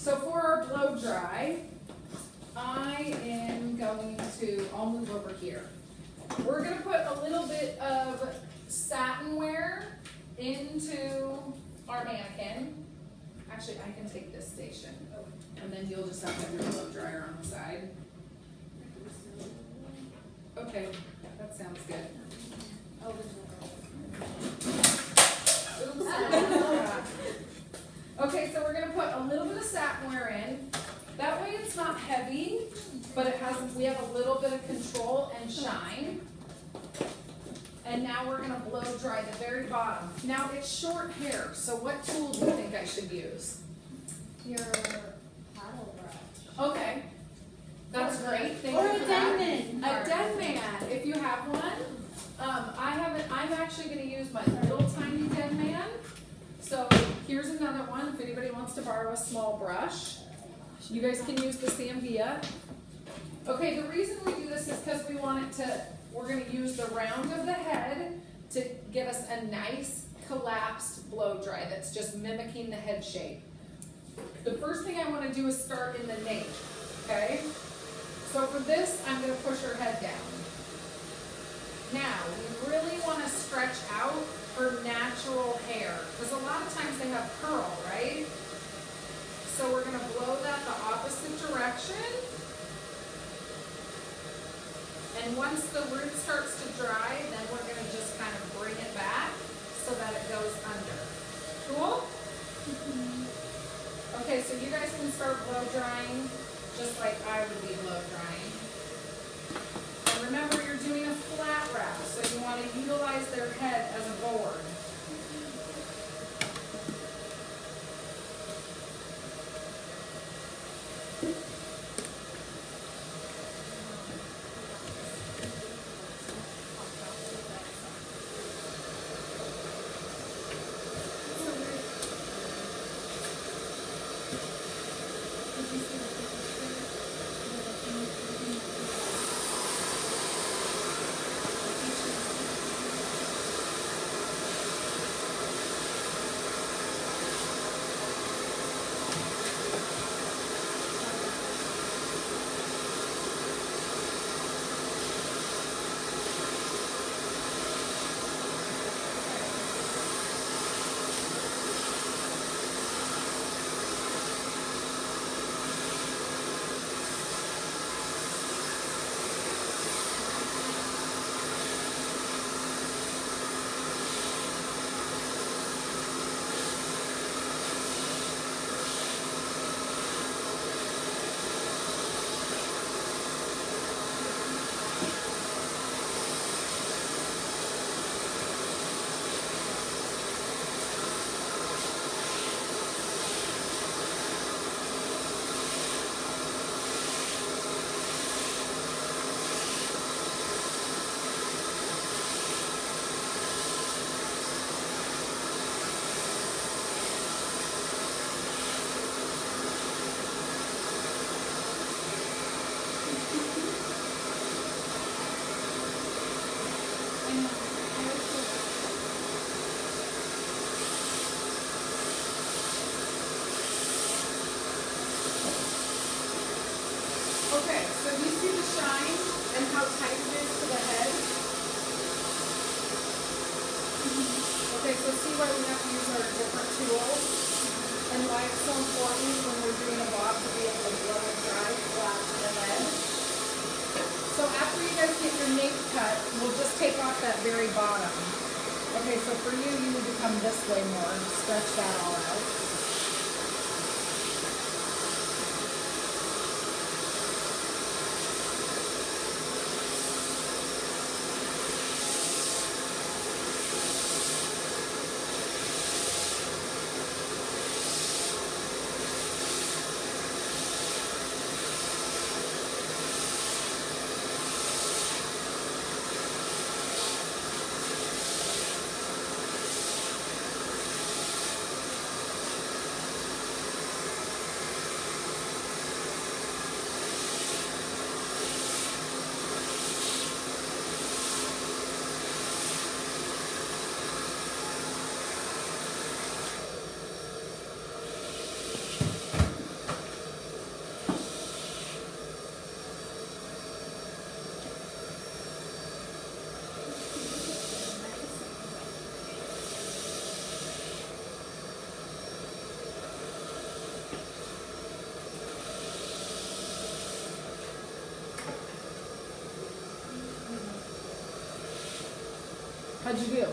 So for our blow dry, I am going to, I'll move over here. We're gonna put a little bit of satin wear into our mannequin. Actually, I can take this station, and then you'll just have to have your blow dryer on the side. Okay, that sounds good. Okay, so we're gonna put a little bit of satin wear in. That way it's not heavy, but we have a little bit of control and shine. And now we're gonna blow dry the very bottom. Now it's short hair, so what tool do you think I should use? Your paddle brush. Okay, that's great. Thank Or you a for that. Denman. A Denman, if you have one. I'm actually gonna use my little tiny Denman. So here's another one, if anybody wants to borrow a small brush. You guys can use the Samvia. Okay, the reason we do this is because we're gonna use the round of the head to get us a nice collapsed blow dry that's just mimicking the head shape. The first thing I wanna do is start in the nape, okay? So for this, I'm gonna push her head down. Now, we really wanna stretch out her natural hair, because a lot of times they have curl, right? So we're gonna blow that the opposite direction. And once the root starts to dry, then we're gonna just kind of bring it back so that it goes under. Cool? Okay, so you guys can start blow drying just like I would be blow drying. And remember, you're doing a flat wrap, so you want to utilize their head as a board. Okay, so you see the shine and how tight it is to the head? Okay, so see why we have to use our different tools and why it's so important when we're doing a bob to be able to blow it dry flat to the head. So after you guys get your nape cut, we'll just take off that very bottom. Okay, so for you, you need to come this way more, stretch that all out. How'd you do?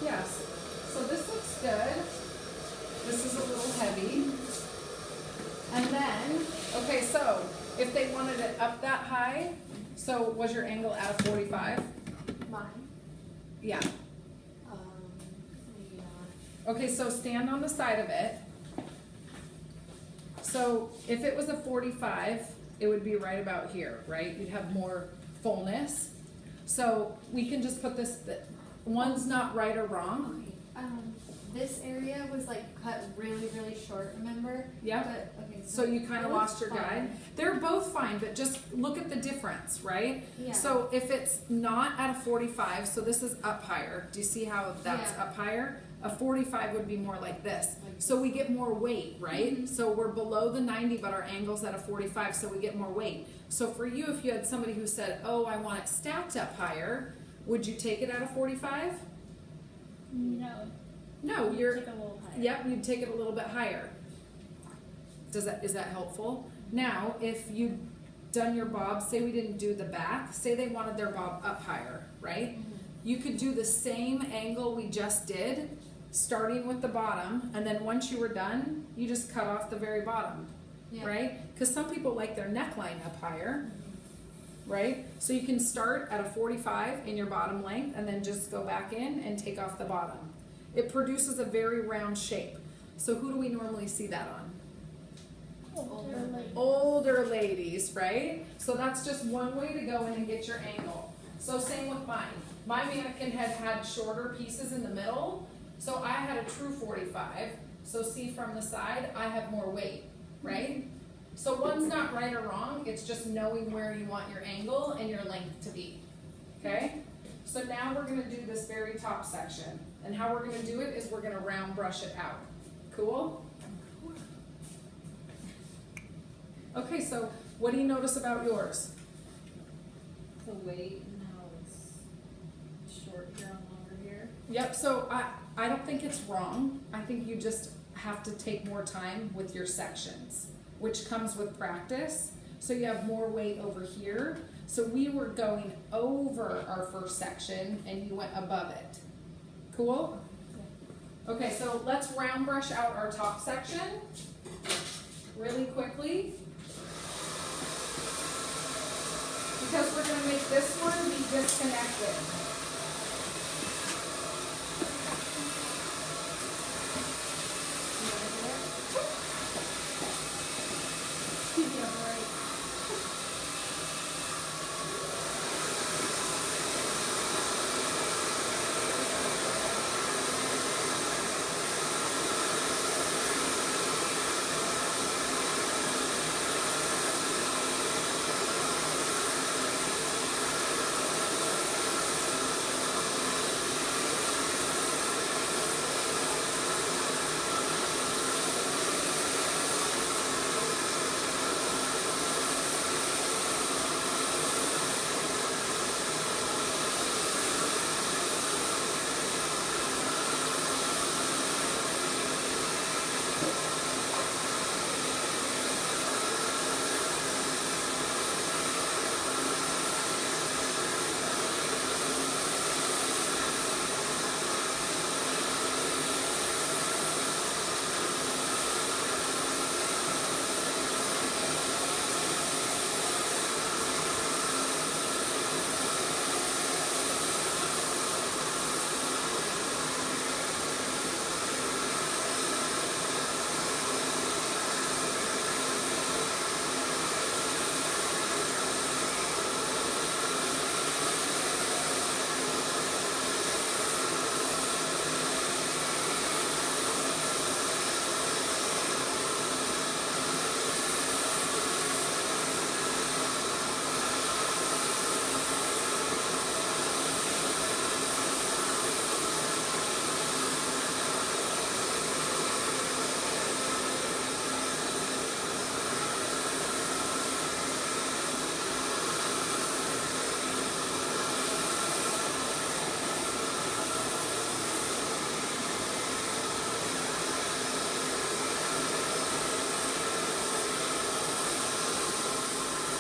Yes. So this looks good. This is a little heavy. And then, okay, so if they wanted it up that high, so was your angle at a 45? Mine. Yeah. Maybe not. Okay, so stand on the side of it. So if it was a 45, it would be right about here, right? You'd have more fullness. So we can just put this, one's not right or wrong. This area was like cut really, really short, remember? Yeah. But, okay, So you kind it of was lost your fine. guide. They're both fine, but just look at the difference, right? Yeah. So if it's not at a 45, so this is up higher. Do you see how that's Yeah. up higher? A 45 would be more like this. So we get more weight, right? Mm-hmm. So we're below the 90, but our angle's at a 45, so we get more weight. So for you, if you had somebody who said, oh, I want it stacked up higher, would you take it at a 45? No. No, you're, Take a little higher. yep, you'd take it a little bit higher. Is that helpful? Now, if you'd done your bob, say we didn't do the back, say they wanted their bob up higher, right? Mm-hmm. You could do the same angle we just did, starting with the bottom, and then once you were done, you just cut off the very bottom, Yeah. right? Because some people like their neckline up higher, right? So you can start at a 45 in your bottom length and then just go back in and take off the bottom. It produces a very round shape. So who do we normally see that on? Older lady. Older ladies, right? So that's just one way to go in and get your angle. So same with mine. My mannequin had shorter pieces in the middle, so I had a true 45. So see from the side, I have more weight, right? So one's not right or wrong, it's just knowing where you want your angle and your length to be, okay? So now we're gonna do this very top section. And how we're gonna do it is we're gonna round brush it out. Cool? Okay, so what do you notice about yours? The weight and how it's short here and longer here. Yep, so I don't think it's wrong. I think you just have to take more time with your sections, which comes with practice. So you have more weight over here. So we were going over our first section and you went above it. Cool? Okay, so let's round brush out our top section really quickly. Because we're gonna make this one be disconnected.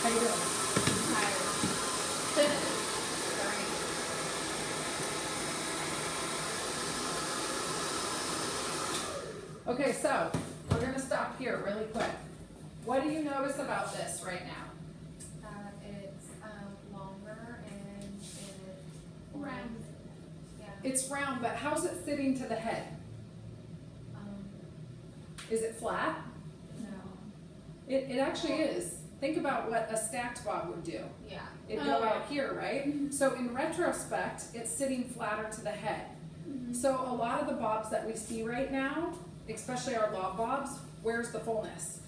How you doing? Tired. Okay, so we're gonna stop here really quick. What do you notice about this right now? It's, longer and it. Round. Yeah. It's round, but how's it sitting to the head? Is it flat? No. It actually is. Think about what a stacked bob would do. Yeah. It'd go out here, right? So in retrospect, it's sitting flatter to the head. So a lot of the bobs that we see right now, especially our lob bobs, where's the fullness?